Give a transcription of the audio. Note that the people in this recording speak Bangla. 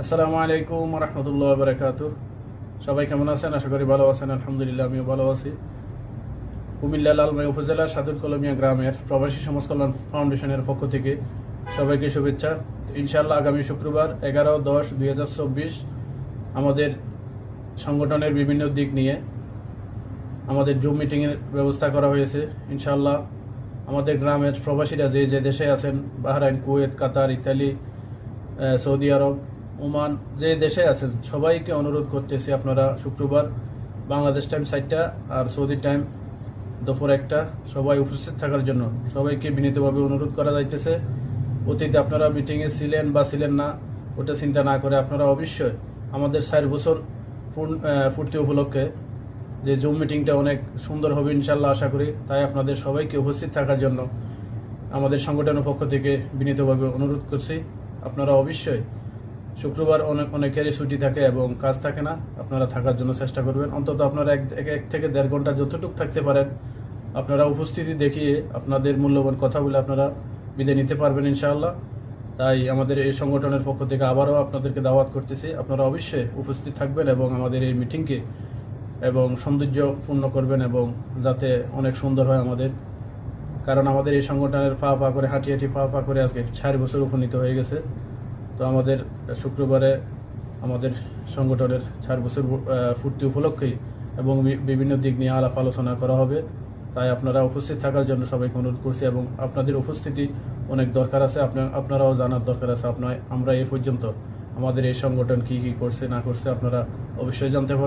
আসসালামু আলাইকুম রহমতুল্লাহ বারাকাতুহ। সবাই কেমন আছেন? আশা করি ভালো আছেন। আলহামদুলিল্লাহ, আমিও ভালো আছি। কুমিল্লা লালমাই উপজেলার সাদুল কলমিয়া গ্রামের প্রবাসী সমাজ কল্যাণ ফাউন্ডেশনের পক্ষ থেকে সবাইকে শুভেচ্ছা। ইনশাআল্লাহ আগামী শুক্রবার 11-10-2024 আমাদের সংগঠনের বিভিন্ন দিক নিয়ে আমাদের জুম মিটিংয়ের ব্যবস্থা করা হয়েছে। ইনশাআল্লাহ আমাদের গ্রামের প্রবাসীরা যে যে দেশে আছেন, বাহরাইন, কুয়েত, কাতার, ইতালি, সৌদি আরব, ওমান, যে দেশে আছেন সবাইকে অনুরোধ করতেছি আপনারা শুক্রবার বাংলাদেশ টাইম 4টা আর সৌদি টাইম দুপুর 1টা সবাই উপস্থিত থাকার জন্য সবাইকে বিনীতভাবে অনুরোধ করা যাইতেছে। অতীতে আপনারা মিটিংয়ে ছিলেন বা ছিলেন না ওটা চিন্তা না করে আপনারা অবশ্যই আমাদের 4 বছর পূর্তি উপলক্ষে যে জুম মিটিংটা অনেক সুন্দর হবে ইনশাল্লাহ আশা করি, তাই আপনাদের সবাইকে উপস্থিত থাকার জন্য আমাদের সংগঠনের পক্ষ থেকে বিনীতভাবে অনুরোধ করছি। আপনারা অবশ্যই শুক্রবার অনেকেরই ছুটি থাকে এবং কাজ থাকে না, আপনারা থাকার জন্য চেষ্টা করবেন। অন্তত আপনারা এক থেকে 1.5 ঘন্টা যতটুকু থাকতে পারেন আপনারা উপস্থিতি দেখিয়ে আপনাদের মূল্যবান কথা বলে আপনারা বিদায় নিতে পারবেন ইনশাআল্লাহ। তাই আমাদের এই সংগঠনের পক্ষ থেকে আবারও আপনাদেরকে দাওয়াত করতেছি, আপনারা অবশ্যই উপস্থিত থাকবেন এবং আমাদের এই মিটিংকে এবং সৌন্দর্যপূর্ণ করবেন এবং যাতে অনেক সুন্দর হয় আমাদের, কারণ আমাদের এই সংগঠনের পা করে হাঁটি পা করে আজকে 4 বছর উপনীত হয়ে গেছে। তো আমাদের শুক্রবারে আমাদের সংগঠনের 4 বছর পূর্তি উপলক্ষেই এবং বিভিন্ন দিক নিয়ে আলাপ আলোচনা করা হবে। তাই আপনারা উপস্থিত থাকার জন্য সবাইকে অনুরোধ করছি এবং আপনাদের উপস্থিতি অনেক দরকার আছে, আপনারাও জানার দরকার আছে। আমরা এই পর্যন্ত আমাদের এই সংগঠন কি করছে না করছে আপনারা অবশ্যই জানতে পারবেন।